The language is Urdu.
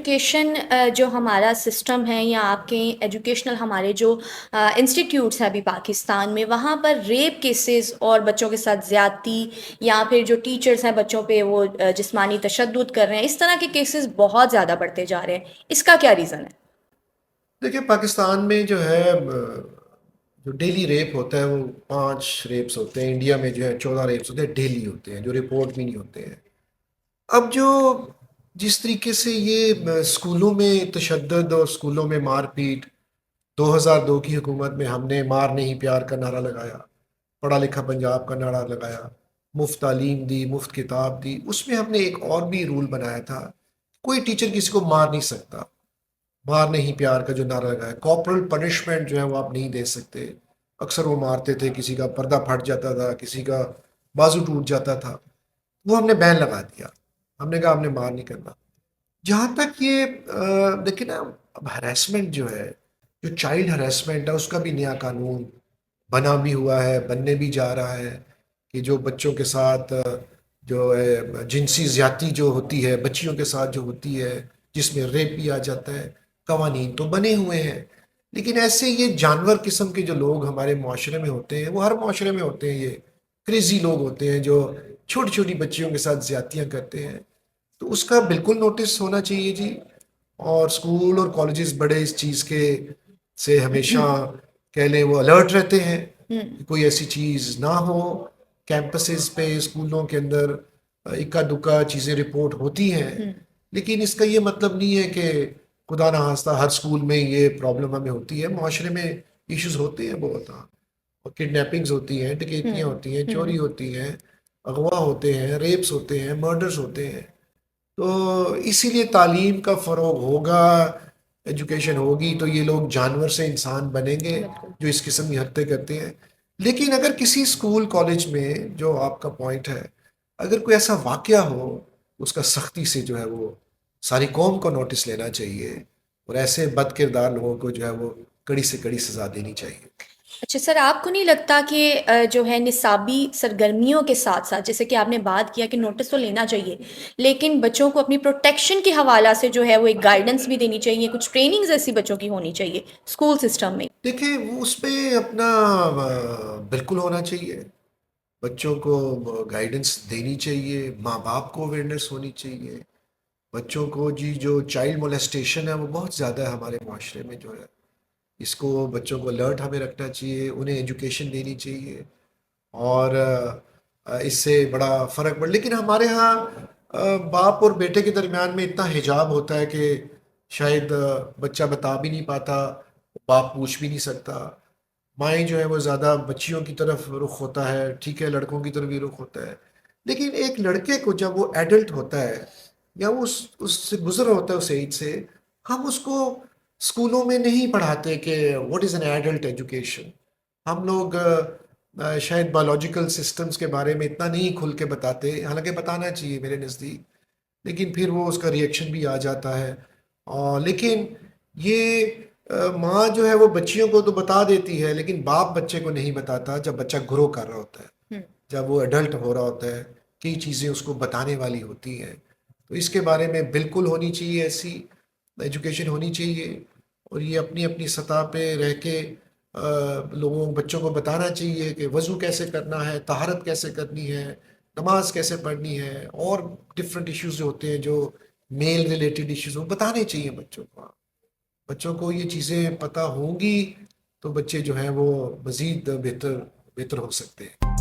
ایجوکیشن جو ہمارا سسٹم ہے یا آپ کے ایجوکیشنل ہمارے جو انسٹیٹیوٹس ہیں ابھی پاکستان میں، وہاں پر ریپ کیسز اور بچوں کے ساتھ زیادتی یا پھر جو ٹیچرز ہیں بچوں پہ وہ جسمانی تشدد کر رہے ہیں، اس طرح کے کیسز بہت زیادہ بڑھتے جا رہے ہیں. اس کا کیا ریزن ہے؟ دیکھیں پاکستان میں جو ہے جو ڈیلی ریپ ہوتا ہے وہ 5 ریپس ہوتے ہیں. انڈیا میں جو ہے 14 ریپس ہوتے ہیں، ڈیلی ہوتے ہیں جو رپورٹ بھی نہیں ہوتے ہیں. اب جو جس طریقے سے یہ اسکولوں میں تشدد اور اسکولوں میں مار پیٹ، 2002 کی حکومت میں ہم نے مار نہیں پیار کا نعرہ لگایا، پڑھا لکھا پنجاب کا نعرہ لگایا، مفت تعلیم دی، مفت کتاب دی. اس میں ہم نے ایک اور بھی رول بنایا تھا، کوئی ٹیچر کسی کو مار نہیں سکتا. مار نہیں پیار کا جو نعرہ لگایا، کارپورل پنشمنٹ جو ہے وہ آپ نہیں دے سکتے. اکثر وہ مارتے تھے، کسی کا پردہ پھٹ جاتا تھا، کسی کا بازو ٹوٹ جاتا تھا، وہ ہم نے بین لگا دیا. ہم نے کہا ہم نے مار نہیں کرنا. جہاں تک یہ دیکھیں نا، اب ہراسمنٹ جو ہے، جو چائلڈ ہراسمنٹ ہے، اس کا بھی نیا قانون بنا بھی ہوا ہے، بننے بھی جا رہا ہے کہ جو بچوں کے ساتھ جو ہے جنسی زیادتی جو ہوتی ہے بچیوں کے ساتھ جو ہوتی ہے، جس میں ریپ بھی آ جاتا ہے. قوانین تو بنے ہوئے ہیں، لیکن ایسے یہ جانور قسم کے جو لوگ ہمارے معاشرے میں ہوتے ہیں، وہ ہر معاشرے میں ہوتے ہیں. یہ کریزی لوگ ہوتے ہیں جو چھوٹی چھوٹی بچیوں کے ساتھ زیادتیاں کرتے ہیں. تو اس کا بالکل نوٹس ہونا چاہیے جی. اور اسکول اور کالجز بڑے اس چیز کے سے ہمیشہ کہہ لیں وہ الرٹ رہتے ہیں کہ کوئی ایسی چیز نہ ہو. کیمپسز پہ اسکولوں کے اندر اکا دکا چیزیں رپورٹ ہوتی ہیں، لیکن اس کا یہ مطلب نہیں ہے کہ خدا نہ خواستہ ہر اسکول میں یہ پرابلم ہمیں ہوتی ہے. معاشرے میں ایشوز ہوتے ہیں بہت، اور کڈنیپنگز ہوتی ہیں، ڈکیتیاں ہوتی ہیں، چوری ہوتی ہیں، اغوا ہوتے ہیں، ریپس ہوتے ہیں، مرڈرز ہوتے ہیں. تو اسی لیے تعلیم کا فروغ ہوگا، ایجوکیشن ہوگی تو یہ لوگ جانور سے انسان بنیں گے بالکل. جو اس قسم کی حرکتیں کرتے ہیں. لیکن اگر کسی اسکول کالج میں، جو آپ کا پوائنٹ ہے، اگر کوئی ایسا واقعہ ہو، اس کا سختی سے جو ہے وہ ساری قوم کو نوٹس لینا چاہیے، اور ایسے بد کردار لوگوں کو جو ہے وہ کڑی سے کڑی سزا دینی چاہیے. اچھا سر، آپ کو نہیں لگتا کہ جو ہے نصابی سرگرمیوں کے ساتھ ساتھ، جیسے کہ آپ نے بات کیا کہ نوٹس تو لینا چاہیے، لیکن بچوں کو اپنی پروٹیکشن کے حوالہ سے جو ہے وہ ایک گائیڈنس بھی دینی چاہیے، کچھ ٹریننگز ایسی بچوں کی ہونی چاہیے اسکول سسٹم میں؟ دیکھیں وہ اس پہ اپنا بالکل ہونا چاہیے. بچوں کو گائیڈنس دینی چاہیے، ماں باپ کو اویئرنیس ہونی چاہیے. بچوں کو جی جو چائلڈ مولیسٹیشن ہے وہ بہت زیادہ ہے ہمارے معاشرے میں جو ہے، اس کو بچوں کو الرٹ ہمیں رکھنا چاہیے، انہیں ایجوکیشن دینی چاہیے، اور اس سے بڑا فرق پڑ. لیکن ہمارے ہاں باپ اور بیٹے کے درمیان میں اتنا حجاب ہوتا ہے کہ شاید بچہ بتا بھی نہیں پاتا، باپ پوچھ بھی نہیں سکتا. مائیں جو ہے وہ زیادہ بچیوں کی طرف رخ ہوتا ہے، ٹھیک ہے لڑکوں کی طرف بھی رخ ہوتا ہے. لیکن ایک لڑکے کو جب وہ ایڈلٹ ہوتا ہے یا وہ اس سے گزر ہوتا ہے اس ایج سے، ہم اس کو اسکولوں میں نہیں پڑھاتے کہ what is an adult education. ہم لوگ شاید بایولوجیکل سسٹمز کے بارے میں اتنا نہیں کھل کے بتاتے، حالانکہ بتانا چاہیے میرے نزدیک. لیکن پھر وہ اس کا ریئیکشن بھی آ جاتا ہے. لیکن یہ ماں جو ہے وہ بچیوں کو تو بتا دیتی ہے، لیکن باپ بچے کو نہیں بتاتا جب بچہ گرو کر رہا ہوتا ہے، جب وہ ایڈلٹ ہو رہا ہوتا ہے. کئی چیزیں اس کو بتانے والی ہوتی ہیں. تو اس کے بارے میں بالکل ہونی چاہیے، ایسی ایجوکیشن ہونی چاہیے. اور یہ اپنی اپنی سطح پہ رہ کے لوگوں بچوں کو بتانا چاہیے کہ وضو کیسے کرنا ہے، طہارت کیسے کرنی ہے، نماز کیسے پڑھنی ہے، اور ڈفرینٹ ایشوز جو ہوتے ہیں جو میل ریلیٹڈ ایشوز، وہ بتانے چاہیے بچوں کو. بچوں کو یہ چیزیں پتہ ہوں گی تو بچے جو ہیں وہ مزید بہتر ہو سکتے ہیں.